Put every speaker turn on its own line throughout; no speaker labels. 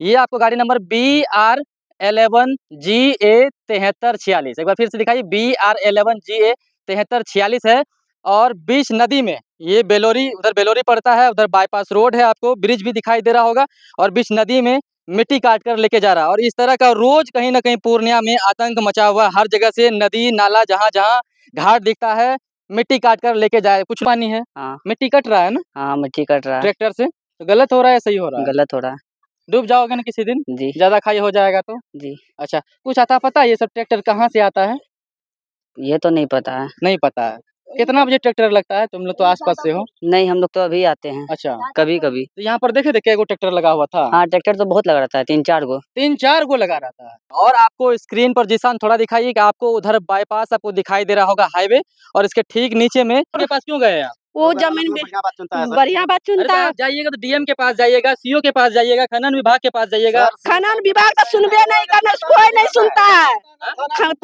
ये आपको गाड़ी नंबर BR11GA7346, एक बार फिर से दिखाइए, BR11GA7346 है। और बीच नदी में ये बेलोरी, उधर बेलोरी पड़ता है, उधर बाईपास रोड है, आपको ब्रिज भी दिखाई दे रहा होगा। और बीच नदी में मिट्टी काट कर लेके जा रहा है। और इस तरह का रोज कहीं ना कहीं पूर्णिया में आतंक मचा हुआ है। हर जगह से नदी नाला, जहाँ जहाँ घाट दिखता है, मिट्टी काट कर लेके जाए। कुछ पानी है,
हाँ
मिट्टी कट रहा है ना
हाँ, मिट्टी कट रहा है।
ट्रैक्टर से, तो गलत हो रहा है सही हो रहा है?
गलत हो रहा है
डूब जाओगे ना किसी दिन,
जी।
ज्यादा खाई हो जाएगा तो।
जी,
अच्छा, कुछ आता पता है ये सब ट्रैक्टर कहाँ से आता है?
ये तो नहीं पता है।
नहीं पता है। कितना बजे ट्रैक्टर लगता है? तुम लोग तो आसपास से हो।
नहीं, हम लोग तो अभी आते हैं।
अच्छा,
कभी कभी।
तो यहाँ पर देखे थे क्या ट्रैक्टर लगा हुआ था?
हाँ, ट्रैक्टर तो बहुत लग रहा था, 3-4 गो।
3-4 गो लगा रहता है। और आपको स्क्रीन पर जिसान थोड़ा दिखाइए कि आपको उधर बाईपास आपको दिखाई दे रहा होगा, हाईवे, और इसके ठीक नीचे में के पास क्यों गए आप?
वो जमीन बढ़िया बात चुनता
अरे तो आप जाइएगा तो डीएम के पास जाइएगा, सीओ के पास जाइएगा, खनन विभाग के पास जाइएगा।
खनन विभाग तो सुनबे नहीं करना, कोई नहीं सुनता है।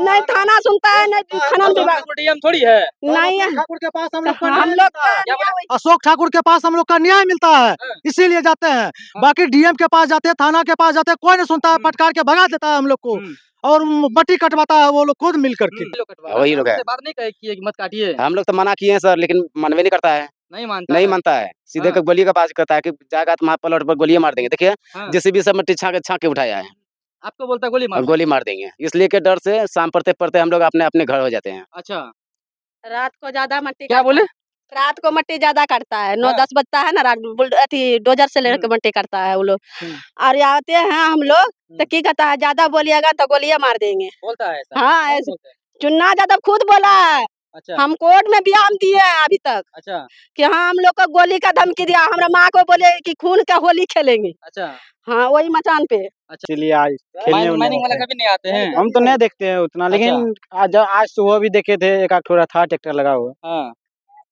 नहीं थाना सुनता है, नहीं खनन विभाग।
डीएम थोड़ी है।
नहीं है।
ठाकुर के पास हम लोग का
हम लोग का
क्या बोले?
अशोक ठाकुर के पास हम लोग का न्याय मिलता है, इसीलिए जाते हैं। बाकी डीएम के पास जाते हैं, थाना के पास जाते हैं, कोई नहीं सुनता है, पटकार के भगा देता है हम लोग को। और मट्टी कटवाता है वो लोग खुद मिल करके।
वही लोग है।
बात नहीं किए कि मत काटिए।
हम लोग तो मना किए हैं सर, लेकिन मनवे नहीं करता है।
नहीं मानता
नहीं
है।
मानता है, सीधे
हाँ।
गोली का बात करता है कि जाएगा तो वहाँ पलट पर गोलियां मार देंगे। देखिए
हाँ।
जेसीबी से मट्टी छाक के उठाया है,
आपको बोलता है गोली मार।
गोली मार देंगे, इसलिए के डर से शाम पड़ते पड़ते हम लोग अपने अपने घर हो जाते हैं।
अच्छा,
रात को ज्यादा मट्टी
क्या बोले?
रात को मट्टी ज्यादा काटता है, 9-10
हाँ।
बजता है ना, अथी डोजर से लेकर मट्टी काटता है वो लोग।
हम्म।
और आते हैं हम लोग तो की कहता है, ज्यादा बोलिएगा तो गोलियां मार देंगे।
बोलता है ऐसा?
हाँ,
कौन
ऐसे
बोलता है?
चुन्ना यादव खुद बोला है।
अच्छा।
हम कोर्ट में बयान दिए हैं अभी तक
अच्छा।
कि हाँ हम लोग को गोली का धमकी दिया, हमारा माँ को बोले कि खून का होली खेलेंगे।
अच्छा।
हाँ, वही मचान पे।
अच्छा,
इसीलिए आज खेलने
माइनिंग वाला कभी नहीं आते हैं?
हम तो नहीं देखते हैं उतना, लेकिन आज सुबह भी देखे थे, एक आध थोड़ा था ट्रैक्टर लगा हुआ।
हाँ।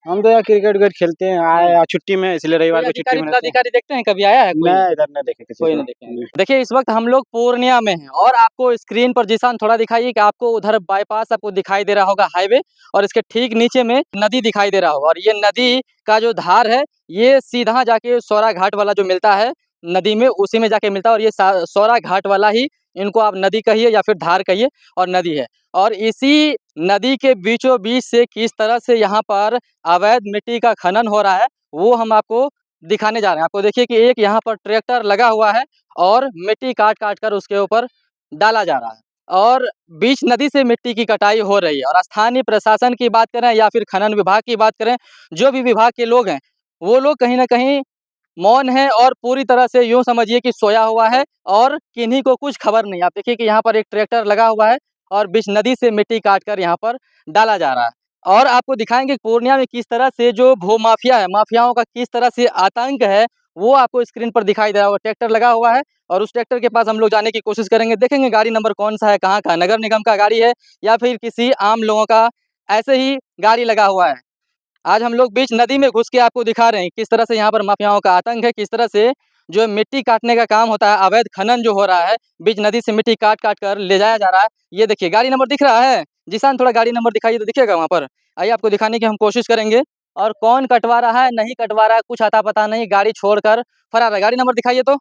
हम तो यार क्रिकेट विकेट खेलते हैं, आए छुट्टी में, इसलिए रविवार को छुट्टी में रहते हैं।
अधिकारी देखते हैं, कभी आया है कोई?
मैं इधर नहीं देखे किसी
कोई
को।
नहीं देखे। देखिए इस वक्त हम लोग पूर्णिया में हैं और आपको स्क्रीन पर जिसान थोड़ा दिखाइए कि आपको उधर बाईपास आपको दिखाई दे रहा होगा, हाईवे, और इसके ठीक नीचे में नदी दिखाई दे रहा होगा। और ये नदी का जो धार है, ये सीधा जाके सौरा घाट वाला जो मिलता है नदी में, उसी में जाके मिलता है। और ये सौरा घाट वाला ही, इनको आप नदी कहिए या फिर धार कहिए, और नदी है। और इसी नदी के बीचों बीच से किस तरह से यहाँ पर अवैध मिट्टी का खनन हो रहा है, वो हम आपको दिखाने जा रहे हैं। आपको देखिए कि एक यहाँ पर ट्रैक्टर लगा हुआ है और मिट्टी काट काट कर उसके ऊपर डाला जा रहा है, और बीच नदी से मिट्टी की कटाई हो रही है। और स्थानीय प्रशासन की बात करें या फिर खनन विभाग की बात करें, जो भी विभाग के लोग हैं, वो लोग कहीं ना कहीं मौन है और पूरी तरह से यूँ समझिए कि सोया हुआ है, और किन्हीं को कुछ खबर नहीं। आप देखिए कि यहाँ पर एक ट्रैक्टर लगा हुआ है और बीच नदी से मिट्टी काट कर यहाँ पर डाला जा रहा है। और आपको दिखाएंगे पूर्णिया में किस तरह से जो भू माफिया है, माफियाओं का किस तरह से आतंक है, वो आपको स्क्रीन पर दिखाई दे रहा है। ट्रैक्टर लगा हुआ है और उस ट्रैक्टर के पास हम लोग जाने की कोशिश करेंगे, देखेंगे गाड़ी नंबर कौन सा है, कहाँ का, नगर निगम का गाड़ी है या फिर किसी आम लोगों का ऐसे ही गाड़ी लगा हुआ है। आज हम लोग बीच नदी में घुस के आपको दिखा रहे हैं किस तरह से यहाँ पर माफियाओं का आतंक है, किस तरह से जो मिट्टी काटने का काम होता है, अवैध खनन जो हो रहा है, बीच नदी से मिट्टी काट काट कर ले जाया जा रहा है। ये देखिए गाड़ी नंबर दिख रहा है, जिसान थोड़ा गाड़ी नंबर दिखाइए तो दिखेगा वहाँ पर। आइए आपको दिखाने की हम कोशिश करेंगे। और कौन कटवा रहा है, नहीं कटवा रहा है, कुछ आता पता नहीं, गाड़ी छोड़कर फरार है। गाड़ी नंबर दिखाइए तो।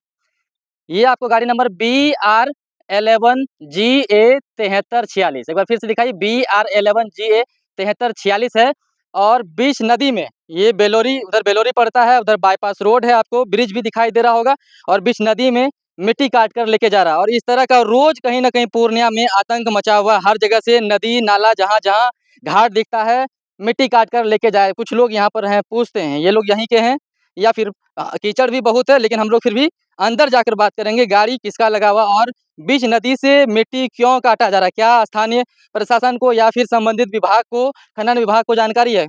ये आपको गाड़ी नंबर BR11GA7346, एक बार फिर से दिखाइए, BR11GA7346 है। और बीच नदी में ये बेलोरी, उधर बेलोरी पड़ता है, उधर बाईपास रोड है, आपको ब्रिज भी दिखाई दे रहा होगा। और बीच नदी में मिट्टी काट कर लेके जा रहा है। और इस तरह का रोज कहीं ना कहीं पूर्णिया में आतंक मचा हुआ है। हर जगह से नदी नाला, जहाँ जहाँ घाट दिखता है, मिट्टी काट कर लेके जाए। कुछ लोग यहाँ पर हैं, पूछते हैं ये लोग यहीं के हैं या फिर कीचड़ भी बहुत है, लेकिन हम लोग फिर भी अंदर जाकर बात करेंगे गाड़ी किसका लगा हुआ, और बीच नदी से मिट्टी क्यों काटा जा रहा है, क्या स्थानीय प्रशासन को या फिर संबंधित विभाग को, खनन विभाग को जानकारी है।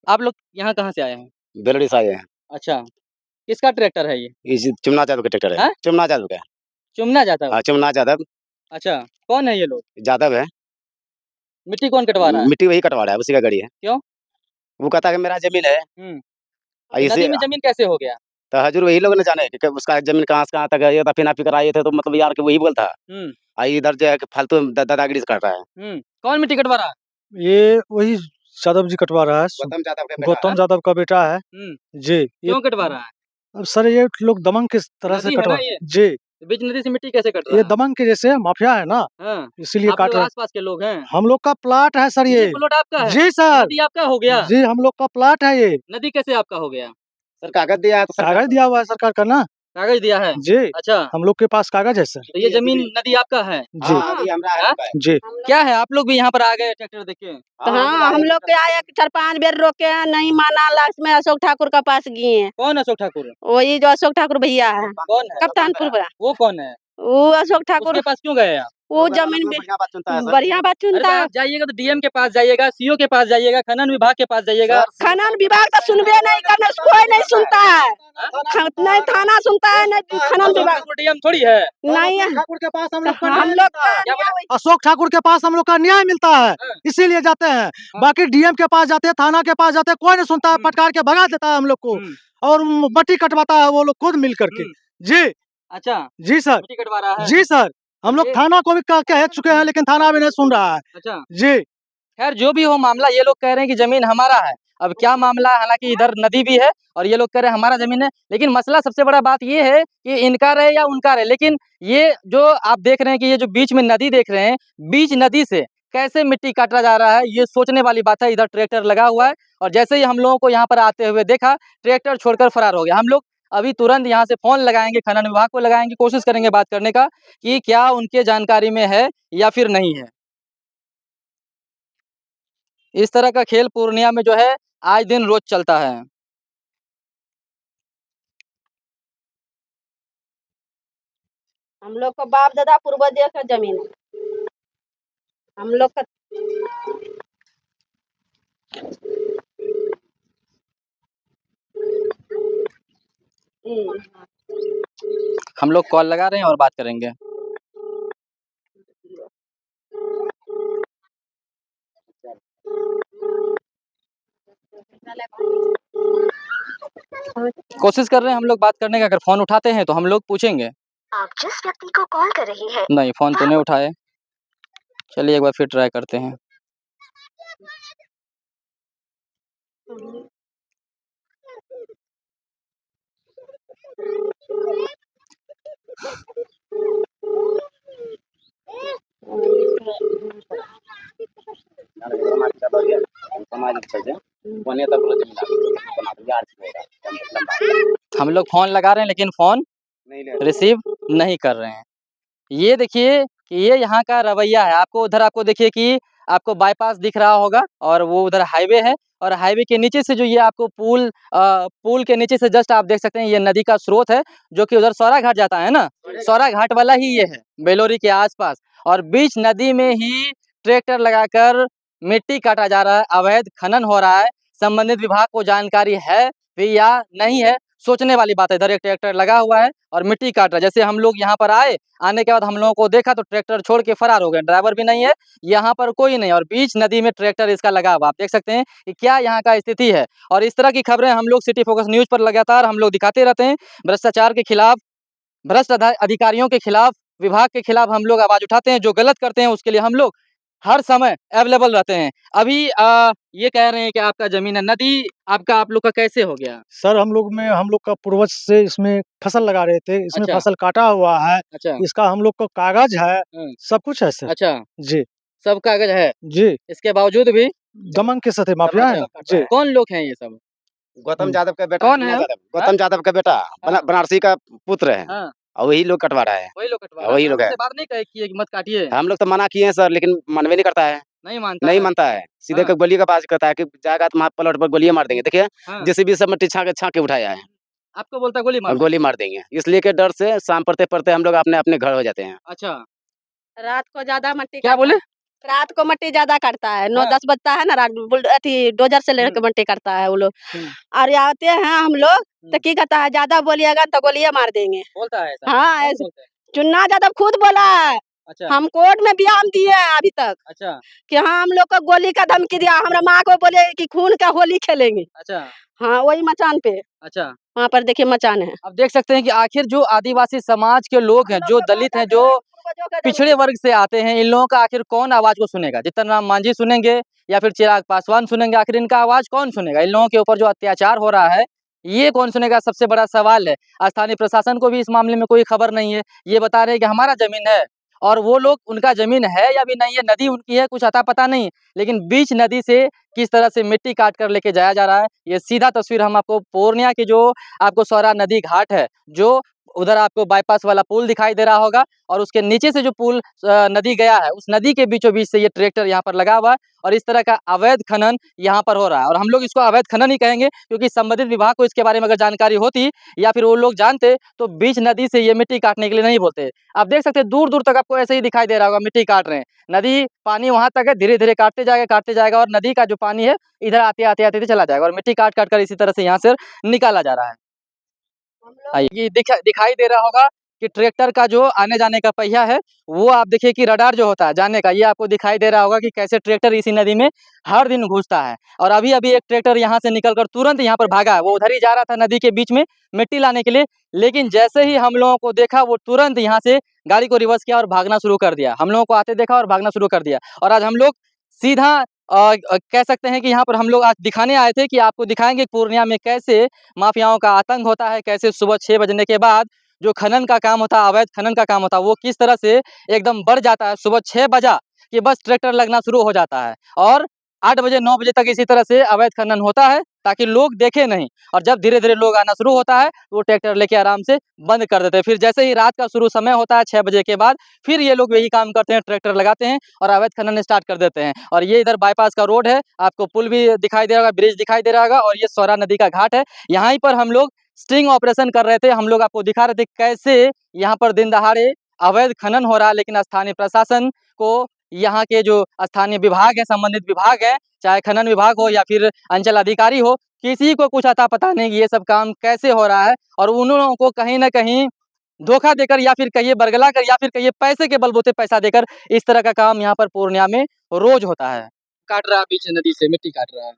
आप लोग यहाँ कहाँ से आए हैं?
बेलड़ी से आए हैं।
अच्छा, किसका ट्रैक्टर है ये?
चुमना यादव का ट्रैक्टर है।
हाँ?
चुमना यादव का।
चुमना जादव?
हाँ, चुमना यादव।
अच्छा, कौन है ये लोग?
यादव है।
मिट्टी कौन कटवा रहा है?
मिट्टी वही कटवा रहा है, उसी का गाड़ी है।
क्यों?
वो कहता है कि मेरा जमीन है।
तो नदी में जमीन कैसे हो गया?
तो हजूर वही लोग न जाने कि उसका जमीन कहाँ से कहाँ तक है। ये तो फिर कराए थे, तो मतलब यार कि वही बोलता है। आई इधर जो है कि फालतू दादागिरी से कर रहा है।
कौन मिट्टी कटवा रहा है?
ये वही यादव जी कटवा रहा है,
गौतम यादव का बेटा
गौतम
है।
यादव का बेटा है जी। ये
क्यों कटवा रहा है?
अब सर ये लोग दमंग किस तरह से
नदी है ना
कटवा
ये?
जी
बीच नदी से मिट्टी कैसे कट रहा
ये
है?
दबंग के जैसे माफिया है ना,
हाँ,
इसीलिए
आप
काट
लोग
रहे
आस-पास के लोग हैं।
हैं। हम लोग का प्लाट है सर
ये
ये।
प्लॉट आपका है?
जी सर,
नदी आपका हो गया?
जी हम लोग का प्लाट है ये।
नदी कैसे आपका हो गया?
सर कागज दिया है तो सरकार
कागज दिया हुआ है सरकार का ना।
कागज दिया है?
जी,
अच्छा,
हम लोग के पास कागज है सर।
तो ये जमीन नदी आपका है?
जी,
हाँ, अभी हमरा है
हाँ?
भाई।
जी।
क्या है आप लोग भी यहाँ पर आ गए ट्रैक्टर देख के?
तो हाँ हम लोग के आए 4-5 बेर रोके नहीं माना, लास्ट में अशोक ठाकुर का पास गए हैं।
कौन अशोक ठाकुर?
वही जो अशोक ठाकुर भैया है,
कौन है?
कप्तानपुर वाला,
वो कौन है?
वो अशोक ठाकुर।
उसके पास क्यों गए आप?
वो जमीन
बढ़िया बात सुनता है सर।
बढ़िया बात
अरे
चुनता
तो
है।
आप जाइएगा तो डीएम के पास जाइएगा, सीओ के पास जाइएगा, खनन विभाग के पास जाइएगा।
खनन विभाग तो सुनबे नहीं करने, कोई नहीं सुनता है। नहीं थाना सुनता है, नहीं खनन विभाग।
डीएम थोड़ी है।
नहीं है।
ठाकुर के पास हम लोग
हम लोग का
क्या बोले?
अशोक ठाकुर के पास हम लोग का न्याय मिलता है, इसीलिए जाते हैं। बाकी डीएम के पास जाते हैं, थाना के पास जाते हैं, कोई नहीं सुनता है, पटकार के भगा देता है हम लोग को। और मट्टी कटवाता है वो लोग खुद मिल करके। जी,
अच्छा,
जी सर,
मिट्टी कटवा रहा है?
जी सर। हम लोग
ये-
थाना को भी कह चुके हैं, लेकिन थाना भी नहीं सुन रहा है।
अच्छा,
जी,
खैर जो भी हो मामला, ये लोग कह रहे हैं कि जमीन हमारा है। अब क्या मामला है, हालांकि इधर नदी भी है और ये लोग कह रहे हैं हमारा जमीन है, लेकिन मसला सबसे बड़ा बात ये है कि इनका रहे या उनका रहे, लेकिन ये जो आप देख रहे हैं कि ये जो बीच में नदी देख रहे हैं, बीच नदी से कैसे मिट्टी काटा जा रहा है, ये सोचने वाली बात है। इधर ट्रैक्टर लगा हुआ है और जैसे ही हम लोगों को यहाँ पर आते हुए देखा, ट्रैक्टर छोड़कर फरार हो गया। हम लोग अभी तुरंत यहाँ से फोन लगाएंगे, खनन विभाग को लगाएंगे, कोशिश करेंगे बात करने का कि क्या उनके जानकारी में है या फिर नहीं है। इस तरह का खेल पूर्णिया में जो है आज दिन रोज चलता है।
हम लोग को बाप दादा पूर्वज का जमीन है। हम लोग का
हम लोग कॉल लगा रहे हैं और बात करेंगे। कोशिश कर रहे हैं हम लोग बात करने का, अगर फोन उठाते हैं तो हम लोग पूछेंगे।
आप जिस व्यक्ति को कॉल कर रही है
नहीं, फोन तो नहीं उठाए। चलिए एक बार फिर ट्राई करते हैं। हम लोग फोन लगा रहे हैं लेकिन फोन रिसीव नहीं कर रहे हैं। ये देखिए कि ये यहाँ का रवैया है। आपको उधर आपको देखिए कि आपको बाईपास दिख रहा होगा और वो उधर हाईवे है और हाईवे के नीचे से जो ये आपको पुल के नीचे से जस्ट आप देख सकते हैं, ये नदी का स्रोत है जो कि उधर सौरा घाट जाता है ना, सौरा घाट वाला ही ये है, बेलोरी के आसपास। और बीच नदी में ही ट्रैक्टर लगाकर मिट्टी काटा जा रहा है, अवैध खनन हो रहा है। संबंधित विभाग को जानकारी है भी या नहीं है, सोचने वाली बात है। इधर एक ट्रैक्टर लगा हुआ है और मिट्टी काट रहा है। जैसे हम लोग यहाँ पर आए, आने के बाद हम लोगों को देखा तो ट्रैक्टर छोड़ के फरार हो गए। ड्राइवर भी नहीं है, यहाँ पर कोई नहीं, और बीच नदी में ट्रैक्टर इसका लगा हुआ। आप देख सकते हैं कि क्या यहाँ का स्थिति है। और इस तरह की खबरें हम लोग सिटी फोकस न्यूज़ पर लगातार हम लोग दिखाते रहते हैं। भ्रष्टाचार के खिलाफ, भ्रष्ट अधिकारियों के खिलाफ, विभाग के खिलाफ हम लोग आवाज उठाते हैं। जो गलत करते हैं उसके लिए हम लोग हर समय अवेलेबल रहते हैं। अभी ये कह रहे हैं कि आपका जमीन है, नदी आपका, आप लोग का कैसे हो गया?
सर हम लोग का पूर्वज से इसमें फसल लगा रहे थे, इसमें
अच्छा।
फसल काटा हुआ है,
अच्छा,
इसका हम लोग को कागज है,
हम्म।
सब कुछ है सर।
अच्छा,
जी,
सब कागज है,
जी,
इसके बावजूद भी
दमन के साथ माफिया है। जी,
कौन लोग हैं ये सब?
गौतम यादव का बेटा
कौन है?
गौतम यादव का बेटा
हाँ।
बनारसी का पुत्र है
हाँ,
और वही लोग कटवा रहा है।
वही लोग कटवा
वही
रहे हैं।
लोग है।
हमसे बात नहीं किए कि मत काटिए,
हम लोग तो मना किए हैं सर, लेकिन मनवे नहीं करता है,
नहीं मानता
नहीं
है।
मानता है। सीधे
हाँ।
का गोली का बात करता है कि जाएगा तो वहाँ प्लॉट पर गोलियां मार देंगे। देखिए
हाँ।
जेसीबी सब मिट्टी छाक के उठाया है
आपको बोलता है गोली मार
और गोली मार देंगे, इसलिए के डर से शाम पड़ते पड़ते हम लोग अपने अपने घर हो जाते हैं।
अच्छा,
रात को ज्यादा मट्टी
क्या बोले?
रात को मट्टी ज्यादा काटता है। 9-10
हाँ।
बजता है ना, रात अथी डोजर से लेकर मट्टी काटता है वो लोग।
हम्म।
और आते हैं हम लोग तो की कहता है, ज्यादा बोलिएगा तो गोलियां मार देंगे।
बोलता है ऐसा?
हाँ,
कौन
ऐसे
बोलता है?
चुन्ना यादव खुद बोला है।
अच्छा,
हम कोर्ट में बयान दिए हैं अभी तक
अच्छा,
कि हाँ हम लोग को गोली का धमकी दिया। हमारा माँ को बोले कि खून का होली खेलेंगे।
अच्छा,
हाँ, वही मचान पे,
अच्छा।
वहाँ पर देखिए मचान है।
अब देख सकते हैं कि आखिर जो आदिवासी समाज के लोग हैं, जो दलित हैं, जो पिछड़े वर्ग से आते हैं, इन लोगों का आखिर कौन आवाज को सुनेगा? जीतन राम मांझी सुनेंगे या फिर चिराग पासवान सुनेंगे? आखिर इनका आवाज कौन सुनेगा? इन लोगों के ऊपर जो अत्याचार हो रहा है, ये कौन सुनेगा, सबसे बड़ा सवाल है। स्थानीय प्रशासन को भी इस मामले में कोई खबर नहीं है। ये बता रहे हैं कि हमारा ज़मीन है और वो लोग, उनका ज़मीन है या भी नहीं है, नदी उनकी है, कुछ अता पता नहीं। लेकिन बीच नदी से किस तरह से मिट्टी काट कर लेके जाया जा रहा है, ये सीधा तस्वीर हम आपको पूर्णिया की जो आपको सौरा नदी घाट है, जो उधर आपको बाईपास वाला पुल दिखाई दे रहा होगा और उसके नीचे से जो पुल नदी गया है, उस नदी के बीचों बीच से ये ट्रैक्टर यहाँ पर लगा हुआ है और इस तरह का अवैध खनन यहाँ पर हो रहा है। और हम लोग इसको अवैध खनन ही कहेंगे, क्योंकि संबंधित विभाग को इसके बारे में अगर जानकारी होती या फिर वो लोग जानते तो बीच नदी से ये मिट्टी काटने के लिए नहीं बोलते। आप देख सकते हैं दूर दूर तक आपको ऐसे ही दिखाई दे रहा होगा, मिट्टी काट रहे हैं। नदी पानी वहां तक है, धीरे धीरे काटते जाएगा और नदी का जो पानी है इधर आते आते आते चला जाएगा और मिट्टी काट काट कर इसी तरह से यहाँ से निकाला जा रहा है। ये दिखाई दे रहा होगा कि ट्रैक्टर का जो आने जाने का पहिया है, वो आप देखिए कि रडार जो होता है जाने का, ये आपको दिखाई दे रहा होगा कि कैसे ट्रैक्टर इसी नदी में हर दिन घुसता है। और अभी अभी एक ट्रैक्टर यहाँ से निकलकर तुरंत यहाँ पर भागा है, वो उधर ही जा रहा था नदी के बीच में मिट्टी लाने के लिए, लेकिन जैसे ही हम लोगों को देखा वो तुरंत यहाँ से गाड़ी को रिवर्स किया और भागना शुरू कर दिया। हम लोगों को आते देखा और भागना शुरू कर दिया। और आज हम लोग सीधा कह सकते हैं कि यहाँ पर हम लोग आज दिखाने आए थे कि आपको दिखाएंगे पूर्णिया में कैसे माफियाओं का आतंक होता है, कैसे सुबह 6 बजने के बाद जो खनन का काम होता है, अवैध खनन का काम होता है, वो किस तरह से एकदम बढ़ जाता है। सुबह 6 बजा कि बस ट्रैक्टर लगना शुरू हो जाता है और 8 बजे 9 बजे तक इसी तरह से अवैध खनन होता है ताकि लोग देखे नहीं। और जब धीरे धीरे लोग आना शुरू होता है वो ट्रैक्टर लेके आराम से बंद कर देते हैं। फिर जैसे ही रात का शुरू समय होता है 6 बजे के बाद, फिर ये लोग यही काम करते हैं, ट्रैक्टर लगाते हैं और अवैध खनन स्टार्ट कर देते हैं। और ये इधर बाईपास का रोड है, आपको पुल भी दिखाई दे रहा होगा, ब्रिज दिखाई दे रहा होगा और ये सौरा नदी का घाट है। यहाँ पर हम लोग स्टिंग ऑपरेशन कर रहे थे, हम लोग आपको दिखा रहे थे कैसे यहाँ पर दिन दहाड़े अवैध खनन हो रहा है। लेकिन स्थानीय प्रशासन को, यहाँ के जो स्थानीय विभाग है, संबंधित विभाग है, चाहे खनन विभाग हो या फिर अंचल अधिकारी हो, किसी को कुछ अता पता नहीं कि ये सब काम कैसे हो रहा है। और उन लोगों को कहीं ना कहीं धोखा देकर या फिर कहिए बरगला कर या फिर कहिए पैसे के बलबूते पैसा देकर इस तरह का काम यहाँ पर पूर्णिया में रोज होता है। काट रहा है बीच नदी से मिट्टी काट रहा है,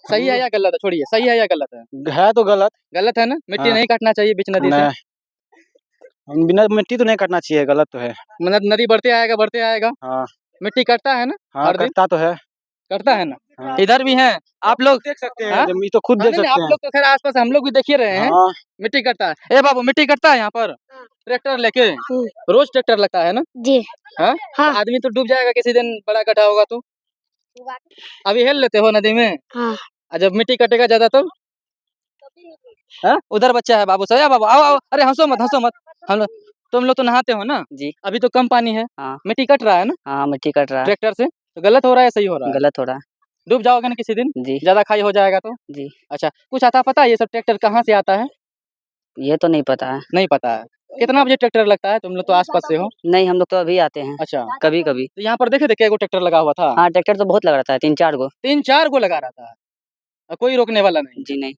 सही है या गलत है? छोड़िए, सही है या गलत है?
है तो गलत।
गलत है ना, मिट्टी
हाँ।
नहीं काटना चाहिए बीच नदी से।
नहीं, बिना मिट्टी तो नहीं काटना चाहिए, गलत तो है।
मतलब नदी बढ़ते आएगा
हाँ
मिट्टी कटता है ना,
हाँ,
हर दिन
कटता तो है।
कटता है ना।
हाँ।
इधर भी है, आप लोग
देख सकते
हाँ?
हैं, तो खुद
हाँ,
देख
नहीं,
सकते
आप लोग तो खैर आसपास हम लोग भी देख ही रहे हैं।
हाँ।
मिट्टी कटता है। ए बाबू, मिट्टी कटता है यहाँ पर ट्रैक्टर लेके? रोज ट्रैक्टर लगता है ना?
जी
हाँ?
हाँ।
तो आदमी तो डूब जाएगा किसी दिन, बड़ा गड्ढा होगा तो। अभी हेल लेते हो नदी में?
हाँ।
और जब मिट्टी कटेगा ज्यादा तब? हाँ? उधर बच्चा है बाबू, सोया बाबू, आओ आओ, अरे हंसो मत हम लोग, तुम लोग तो नहाते हो ना?
जी।
अभी तो कम पानी है।
हाँ।
मिट्टी कट रहा है ना
हाँ, मिट्टी कट रहा है।
ट्रैक्टर से, तो गलत हो रहा है सही हो रहा है?
गलत हो रहा है।
डूब जाओगे ना किसी दिन,
जी
ज्यादा खाई हो जाएगा तो।
जी।
अच्छा, कुछ आता पता है ये सब ट्रैक्टर कहाँ से आता है?
ये तो नहीं पता है।
नहीं पता है। कितना बजे ट्रैक्टर लगता है? तुम लोग तो आसपास से हो।
नहीं, हम लोग तो अभी आते हैं,
अच्छा,
कभी कभी।
तो यहाँ पर देखे थे क्या ट्रैक्टर लगा हुआ था?
हाँ, ट्रैक्टर तो बहुत लग रहा था, 3-4 गो।
3-4 को लगा रहा था और कोई रोकने वाला नहीं।
जी नहीं।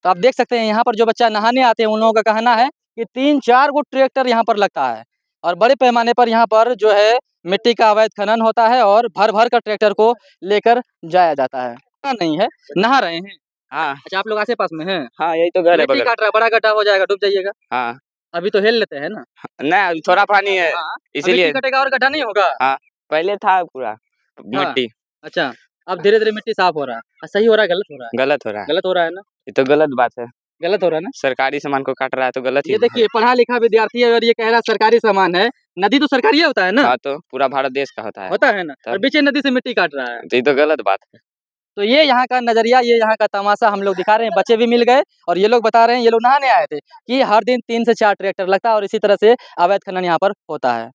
तो आप देख सकते हैं यहाँ पर जो बच्चा नहाने आते हैं उन लोगों का कहना है कि 3-4 गो ट्रैक्टर यहाँ पर लगता है और बड़े पैमाने पर यहाँ पर जो है मिट्टी का अवैध खनन होता है और भर भर कर ट्रैक्टर को लेकर जाया जाता है। नहीं है, नहा रहे हैं।
हाँ
अच्छा, आप लोग आसे पास में हैं?
हाँ, यही तो घर है
मिट्टी
बगल।
काट रहा है, बड़ा गड्ढा हो जाएगा, डूब जाइएगा।
हाँ
अभी तो हेल लेते हैं ना।
नहीं, अभी थोड़ा पानी है
हाँ,
इसीलिए।
मिट्टी कटेगा और गड्ढा नहीं होगा।
पहले था पूरा मिट्टी।
अच्छा, अब धीरे धीरे मिट्टी साफ हो रहा है। सही हो रहा है गलत हो रहा है?
गलत हो रहा है,
गलत हो रहा है ना।
ये तो गलत बात है।
गलत हो रहा है ना।
सरकारी सामान को काट रहा है तो गलत ही
ये
है।
देखिए, पढ़ा लिखा विद्यार्थी है और ये कह रहा है सरकारी सामान है। नदी तो सरकारी होता है ना।
हाँ, तो पूरा भारत देश का होता है।
होता है ना,
तब।
और बीचे नदी से मिट्टी काट रहा है।
तो ये तो गलत बात है।
तो ये यहाँ का नजरिया, ये यहाँ का तमाशा हम लोग दिखा रहे हैं। बच्चे भी मिल गए और ये लोग बता रहे हैं, ये लोग नहाने आए थे कि हर दिन 3 से 4 ट्रैक्टर लगता है और इसी तरह से अवैध खनन यहाँ पर होता है।